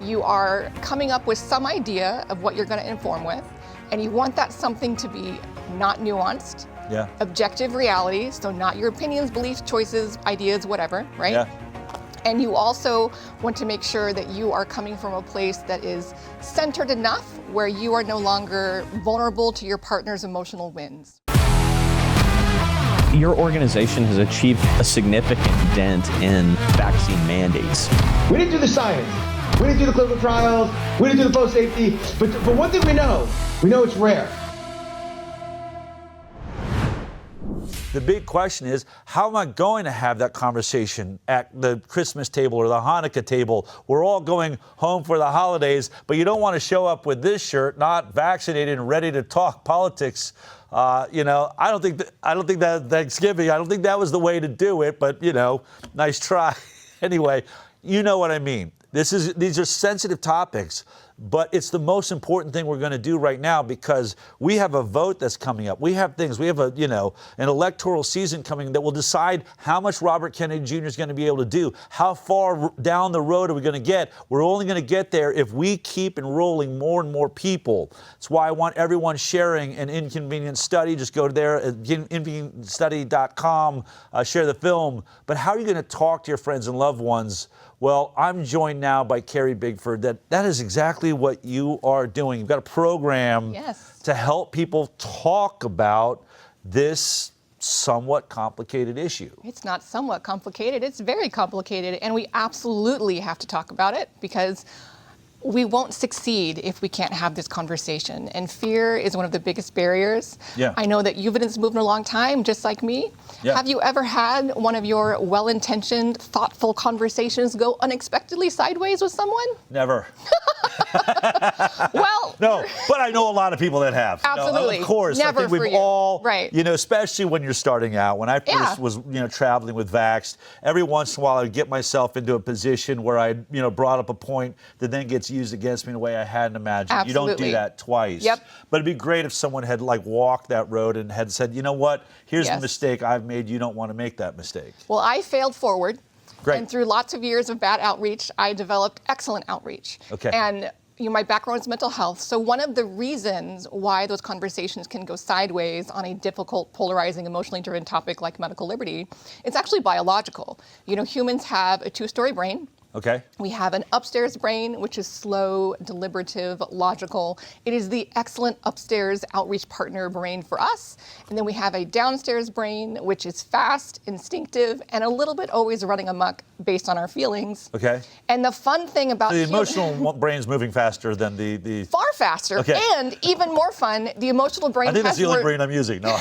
You are coming up with some idea of what you're going to inform with, and you want that something to be not nuanced, objective reality, so not your opinions, beliefs, choices, ideas, whatever, right? Yeah. And you also want to make sure that you are coming from a place that is centered enough where you are no longer vulnerable to your partner's emotional wins. Your organization has achieved a significant dent in vaccine mandates. We didn't do the science. We didn't do the clinical trials. We didn't do the post-safety. But one thing we know it's rare. The big question is, how am I going to have that conversation at the Christmas table or the Hanukkah table? We're all going home for the holidays, but you don't want to show up with this shirt, not vaccinated and ready to talk politics. I don't think that Thanksgiving, I don't think that was the way to do it, but, nice try. Anyway, you know what I mean. These are sensitive topics, but it's the most important thing we're going to do right now because we have a vote that's coming up. We have things. We have an electoral season coming that will decide how much Robert Kennedy Jr. is going to be able to do. How far down the road are we going to get? We're only going to get there if we keep enrolling more and more people. That's why I want everyone sharing an Inconvenient Study. Just go there at inconvenientstudy.com, share the film. But how are you going to talk to your friends and loved ones? Well, I'm joined now by Carrie Bigford. That is exactly what you are doing. You've got a program to help people talk about this somewhat complicated issue. It's not somewhat complicated, it's very complicated, and we absolutely have to talk about it because we won't succeed if we can't have this conversation. And fear is one of the biggest barriers. Yeah. I know that you've been in this movement a long time, just like me. Yeah. Have you ever had one of your well-intentioned, thoughtful conversations go unexpectedly sideways with someone? Never. Well, no, but I know a lot of people that have. Absolutely. No, of course. Never I think for we've you. all, right. Especially when you're starting out. When I first was, traveling with Vaxxed, every once in a while I would get myself into a position where I, brought up a point that then gets used against me in a way I hadn't imagined. Absolutely. You don't do that twice. Yep. But it'd be great if someone had walked that road and had said, you know what, here's a mistake I've made. You don't want to make that mistake. Well, I failed forward. Great. And through lots of years of bad outreach, I developed excellent outreach. Okay. And my background is mental health. So one of the reasons why those conversations can go sideways on a difficult, polarizing, emotionally driven topic like medical liberty, it's actually biological. Humans have a two-story brain. Okay. We have an upstairs brain, which is slow, deliberative, logical. It is the excellent upstairs outreach partner brain for us. And then we have a downstairs brain, which is fast, instinctive, and a little bit always running amok based on our feelings. Okay. And the fun thing about the emotional brain's moving faster than the far faster. Okay. And even more fun, the emotional brain I think has that's the only more... brain I'm using. No.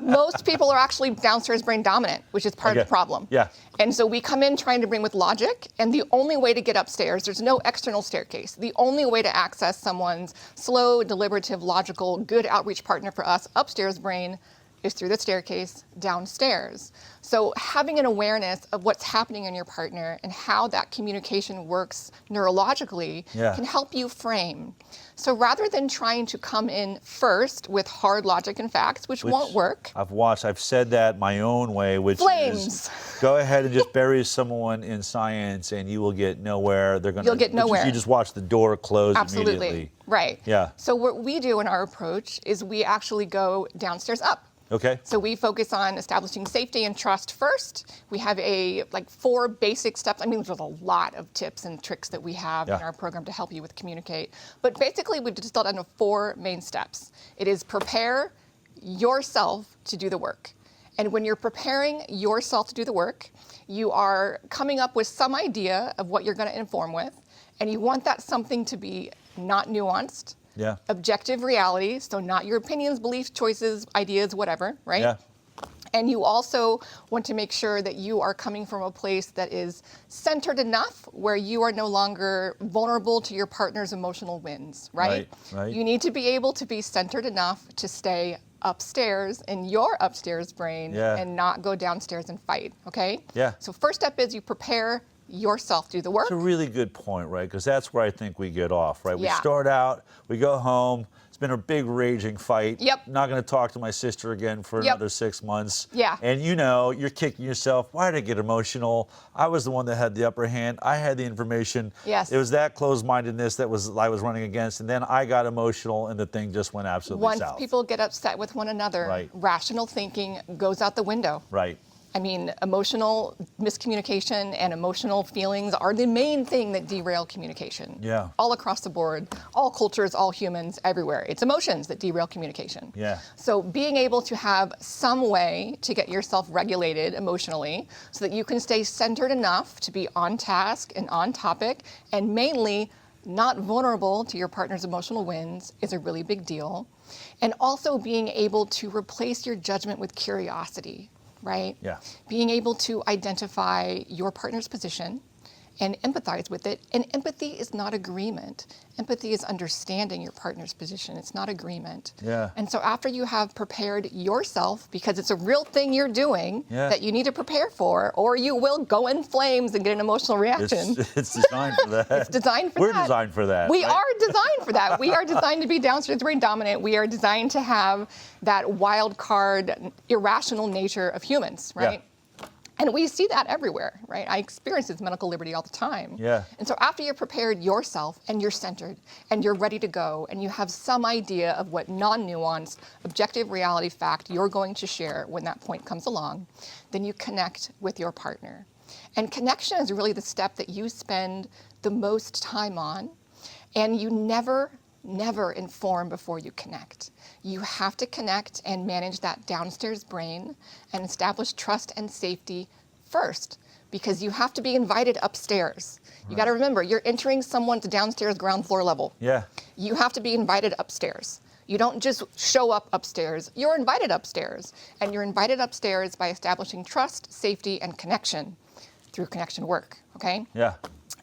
Most people are actually downstairs brain dominant, which is part of the problem. Yeah. And so we come in trying to bring with logic, and the only way to get upstairs, there's no external staircase. The only way to access someone's slow, deliberative, logical, good outreach partner for us, upstairs brain, is through the staircase downstairs. So having an awareness of what's happening in your partner and how that communication works neurologically can help you frame. So rather than trying to come in first with hard logic and facts, which won't work. I've said that my own way, which is go ahead and just bury someone in science and you will get nowhere. You'll get nowhere. You just watch the door close Absolutely. Immediately. Right. Yeah. So what we do in our approach is we actually go downstairs up. Okay. So we focus on establishing safety and trust first. We have 4 basic steps. I mean, there's a lot of tips and tricks that we have in our program to help you with communicate. But basically, we've distilled into 4 main steps. It is prepare yourself to do the work. And when you're preparing yourself to do the work, you are coming up with some idea of what you're going to inform with. And you want that something to be not nuanced. Objective reality, so not your opinions, beliefs, choices, ideas, whatever, right? Yeah. And you also want to make sure that you are coming from a place that is centered enough where you are no longer vulnerable to your partner's emotional wins, right? Right. You need to be able to be centered enough to stay upstairs in your upstairs brain and not go downstairs and fight, okay? Yeah. So first step is you prepare yourself do the work. It's a really good point, right? Because that's where I think we get off, right? We Yeah. start out, we go home. It's been a big raging fight. Yep. Not going to talk to my sister again for Yep. another 6 months. Yeah. And you know, you're kicking yourself. Why did I get emotional? I was the one that had the upper hand. I had the information. Yes. It was that closed-mindedness that I was running against, and then I got emotional, and the thing just went absolutely Once south. people get upset with one another, Right. rational thinking goes out the window. Right. I mean, emotional miscommunication and emotional feelings are the main thing that derail communication. Yeah. All across the board, all cultures, all humans, everywhere. It's emotions that derail communication. Yeah. So being able to have some way to get yourself regulated emotionally so that you can stay centered enough to be on task and on topic, and mainly not vulnerable to your partner's emotional winds, is a really big deal. And also being able to replace your judgment with curiosity. Right? Yeah. Being able to identify your partner's position and empathize with it. And empathy is not agreement. Empathy is understanding your partner's position. It's not agreement. Yeah. And so after you have prepared yourself, because it's a real thing you're doing Yeah. that you need to prepare for, or you will go in flames and get an emotional reaction. It's designed for that. It's designed for We're that. designed for that. We right? are designed for that. We are designed to be downstairs brain dominant. We are designed to have that wild card, irrational nature of humans, right? And we see that everywhere, right? I experience this medical liberty all the time. Yeah. And so after you're prepared yourself and you're centered and you're ready to go and you have some idea of what non-nuanced, objective reality fact you're going to share when that point comes along, then you connect with your partner. And connection is really the step that you spend the most time on, and you never inform before you connect. You have to connect and manage that downstairs brain and establish trust and safety first, because you have to be invited upstairs. You got to remember, you're entering someone's downstairs ground floor level. Yeah. You have to be invited upstairs. You don't just show up upstairs, you're invited upstairs. And you're invited upstairs by establishing trust, safety, and connection through connection work, okay? Yeah.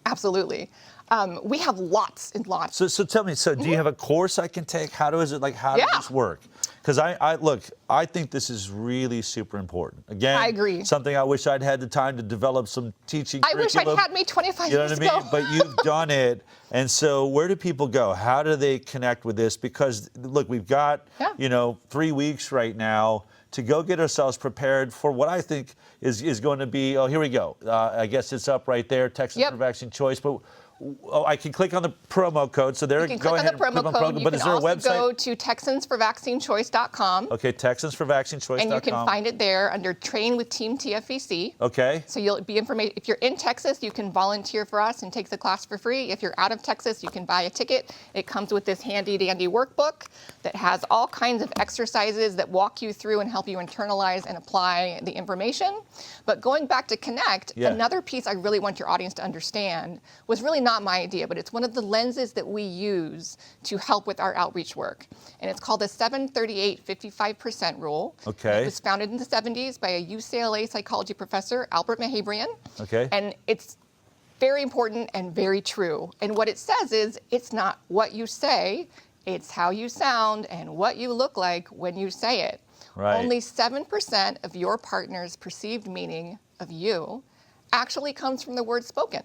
Absolutely. We have lots and lots. So tell me, do you have a course I can take? How does Yeah. this work? Because I think this is really super important. Again, I agree. Something I wish I'd had the time to develop some teaching I wish I'd curriculum. had me 25 You know years what I mean? ago. But you've done it. And so where do people go? How do they connect with this? Because, look, we've got, 3 weeks right now to go get ourselves prepared for what I think is going to be, here we go. I guess it's up right there, Texas for Vaccine Choice. But I can click on the promo code. So there, You can click on the promo code. You But can is there a also website? go to TexansForVaccineChoice.com. Okay, TexansForVaccineChoice.com. And you can find it there under Train with Team TFVC. Okay. So you'll be information. If you're in Texas, you can volunteer for us and take the class for free. If you're out of Texas, you can buy a ticket. It comes with this handy dandy workbook that has all kinds of exercises that walk you through and help you internalize and apply the information. But going back to Connect, another piece I really want your audience to understand was really not my idea, but it's one of the lenses that we use to help with our outreach work. And it's called the 7-38-55% rule. Okay. It was founded in the 70s by a UCLA psychology professor, Albert Mahabrian. Okay. And it's very important and very true. And what it says is, it's not what you say, it's how you sound and what you look like when you say it. Right. Only 7% of your partner's perceived meaning of you actually comes from the word spoken.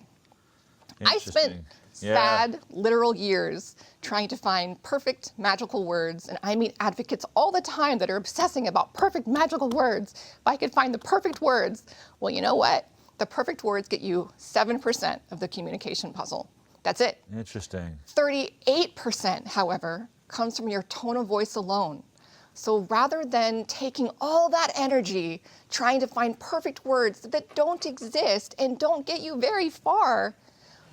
I spent sad, literal years trying to find perfect, magical words. And I meet advocates all the time that are obsessing about perfect, magical words. If I could find the perfect words, well, you know what? The perfect words get you 7% of the communication puzzle. That's it. Interesting. 38%, however, comes from your tone of voice alone. So rather than taking all that energy trying to find perfect words that don't exist and don't get you very far,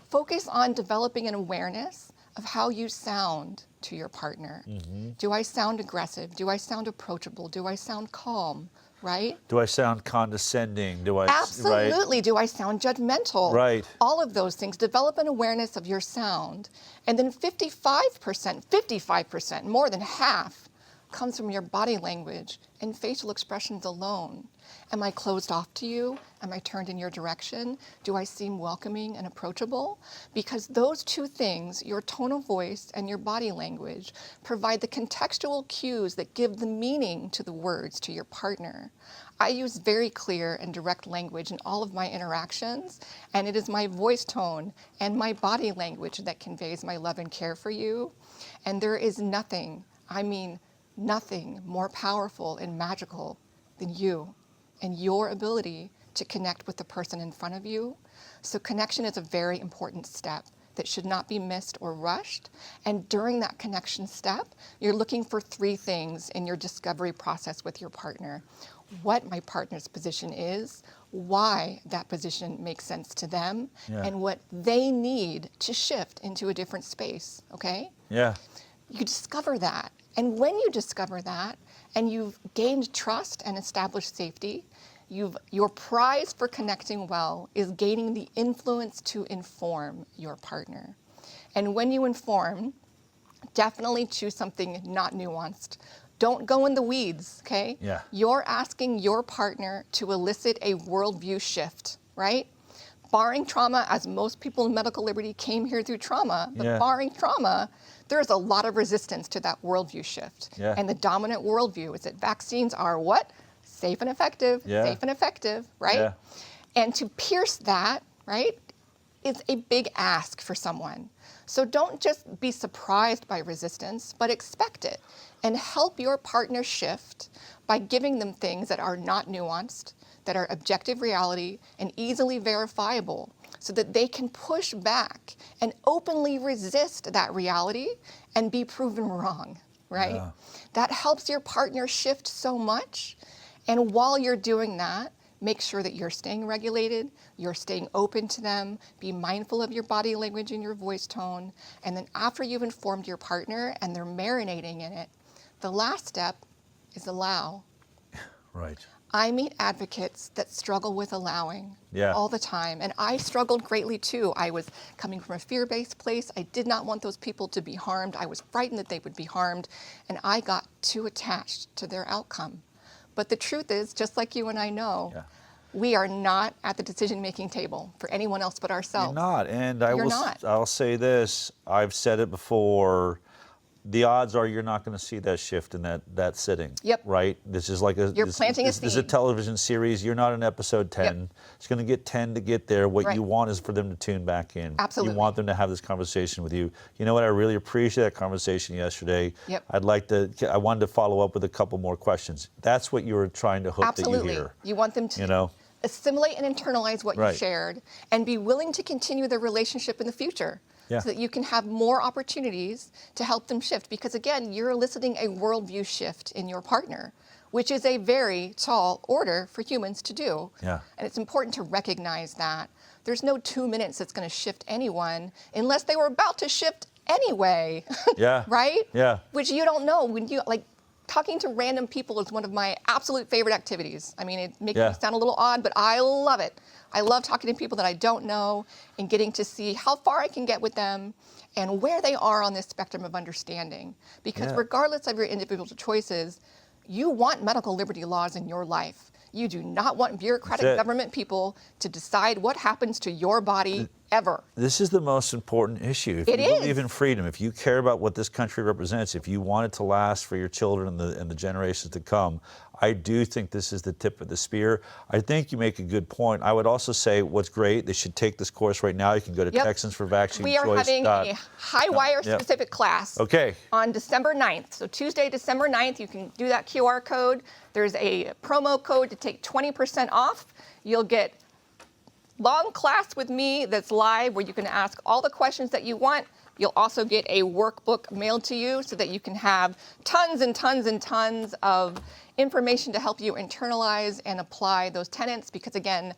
focus on developing an awareness of how you sound to your partner. Mm-hmm. Do I sound aggressive? Do I sound approachable? Do I sound calm? Right? Do I sound condescending? Absolutely. Right? Do I sound judgmental? Right. All of those things. Develop an awareness of your sound. And then 55%, more than half, comes from your body language and facial expressions alone. Am I closed off to you? Am I turned in your direction? Do I seem welcoming and approachable? Because those two things, your tone of voice and your body language, provide the contextual cues that give the meaning to the words to your partner. I use very clear and direct language in all of my interactions, and it is my voice tone and my body language that conveys my love and care for you. And there is nothing, I mean nothing, more powerful and magical than you and your ability to connect with the person in front of you. So connection is a very important step that should not be missed or rushed. And during that connection step, you're looking for 3 things in your discovery process with your partner. What my partner's position is, why that position makes sense to them, and what they need to shift into a different space, okay? Yeah. You discover that. And when you discover that, and you've gained trust and established safety, your prize for connecting well is gaining the influence to inform your partner. And when you inform, definitely choose something not nuanced. Don't go in the weeds, okay? Yeah. You're asking your partner to elicit a worldview shift, right? Barring trauma, as most people in medical liberty came here through trauma, but barring trauma, there's a lot of resistance to that worldview shift. Yeah. And the dominant worldview is that vaccines are what? Safe and effective, safe and effective, right? Yeah. And to pierce that, right, is a big ask for someone. So don't just be surprised by resistance, but expect it and help your partner shift by giving them things that are not nuanced, that are objective reality and easily verifiable, so that they can push back and openly resist that reality and be proven wrong, right? Yeah. That helps your partner shift so much. And while you're doing that, make sure that you're staying regulated, you're staying open to them, be mindful of your body language and your voice tone. And then after you've informed your partner and they're marinating in it, the last step is allow. Right. I meet advocates that struggle with allowing all the time. And I struggled greatly too. I was coming from a fear-based place. I did not want those people to be harmed. I was frightened that they would be harmed. And I got too attached to their outcome. But the truth is, just like you and I know, we are not at the decision-making table for anyone else but ourselves. You're not. And I'll say this, I've said it before, the odds are you're not going to see that shift in that sitting. Yep. Right? This is like you're planting a seed. This is a television series. You're not in episode 10. Yep. It's going to get 10 to get there. What you want is for them to tune back in. Absolutely. You want them to have this conversation with you. You know what? I really appreciate that conversation yesterday. Yep. I wanted to follow up with a couple more questions. That's what you were trying to hope that you hear. You want them to assimilate and internalize what you shared and be willing to continue the relationship in the future. So that you can have more opportunities to help them shift. Because again, you're eliciting a worldview shift in your partner, which is a very tall order for humans to do. And it's important to recognize that. There's no 2 minutes that's going to shift anyone unless they were about to shift anyway. Right? Which you don't know. When you talking to random people is one of my absolute favorite activities. I mean, it makes me sound a little odd, but I love it. I love talking to people that I don't know and getting to see how far I can get with them and where they are on this spectrum of understanding. Because regardless of your individual choices, you want medical liberty laws in your life. You do not want bureaucratic government people to decide what happens to your body ever. This is the most important issue. If you believe in freedom, if you care about what this country represents, if you want it to last for your children and the generations to come, I do think this is the tip of the spear. I think you make a good point. I would also say what's great, they should take this course right now. You can go to Texans for Vaccine We are Choice. having a Highwire specific class on December 9th. So Tuesday, December 9th, you can do that QR code. There's a promo code to take 20% off. You'll get long class with me that's live where you can ask all the questions that you want. You'll also get a workbook mailed to you so that you can have tons and tons and tons of information to help you internalize and apply those tenets. Because again,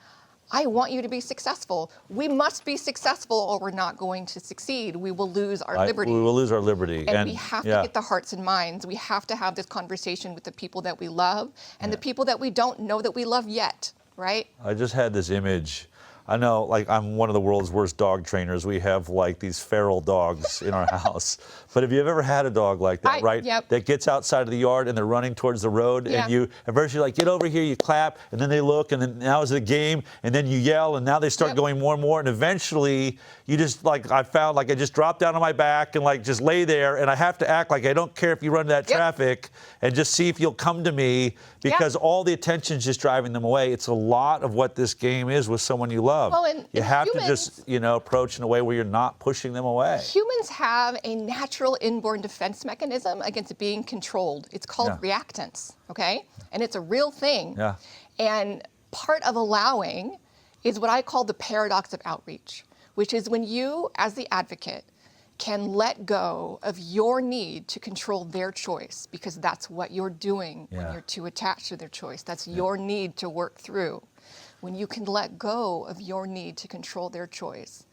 I want you to be successful. We must be successful or we're not going to succeed. We will lose our liberty. We will lose our liberty. And we have to get the hearts and minds. We have to have this conversation with the people that we love and the people that we don't know that we love yet, right? I just had this image. I know, like, I'm one of the world's worst dog trainers. We have, like, these feral dogs in our house. But have you ever had a dog like that, right? Yep. That gets outside of the yard and they're running towards the road, and you, at first you're like, get over here, you clap, and then they look, and then now is the game, and then you yell, and now they start going more and more, and eventually you just, like, I found, like, I just drop down on my back and, like, just lay there, and I have to act like I don't care if you run that traffic, and just see if you'll come to me, because all the attention's just driving them away. It's a lot of what this game is with someone you love. Well, and you have humans, to just, you know, approach in a way where you're not pushing them away. Humans have a natural inborn defense mechanism against being controlled. It's called reactance, okay? And it's a real thing. Yeah. And part of allowing is what I call the paradox of outreach, which is when you, as the advocate, can let go of your need to control their choice, because that's what you're doing when you're too attached to their choice. That's your need to work through. When you can let go of your need to control their choice,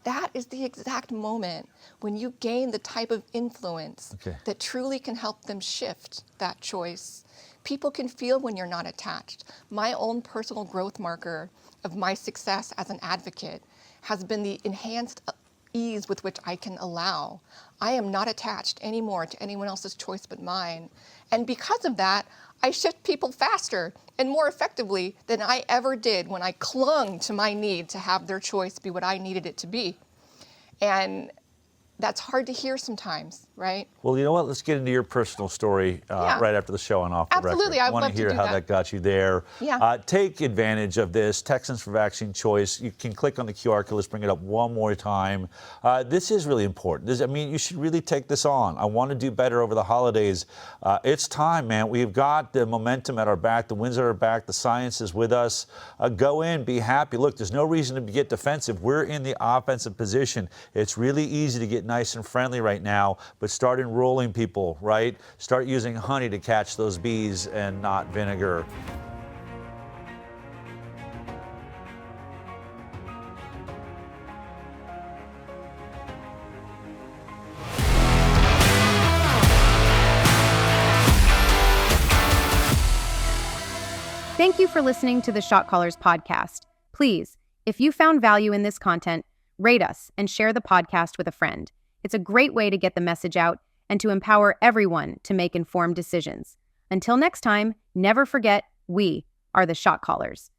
that is the exact moment when you gain the type of influence that truly can help them shift that choice. People can feel when you're not attached. My own personal growth marker of my success as an advocate has been the enhanced ease with which I can allow. I am not attached anymore to anyone else's choice but mine. And because of that, I shift people faster and more effectively than I ever did when I clung to my need to have their choice be what I needed it to be. And that's hard to hear sometimes, right? Well, you know what? Let's get into your personal story right after the show and off the record. Absolutely, I'd I want love to to hear do how that. that got you there. Yeah. Take advantage of this. Texans for Vaccine Choice. You can click on the QR code. Let's bring it up one more time. This is really important. I mean, you should really take this on. I want to do better over the holidays. It's time, man. We've got the momentum at our back. The winds at our back. The science is with us. Go in, be happy. Look, there's no reason to get defensive. We're in the offensive position. It's really easy to get nice and friendly right now, but start enrolling people, right? Start using honey to catch those bees and not vinegar. Thank you for listening to the Shot Callers podcast. Please, if you found value in this content, rate us and share the podcast with a friend. It's a great way to get the message out and to empower everyone to make informed decisions. Until next time, never forget, we are the Shot Callers.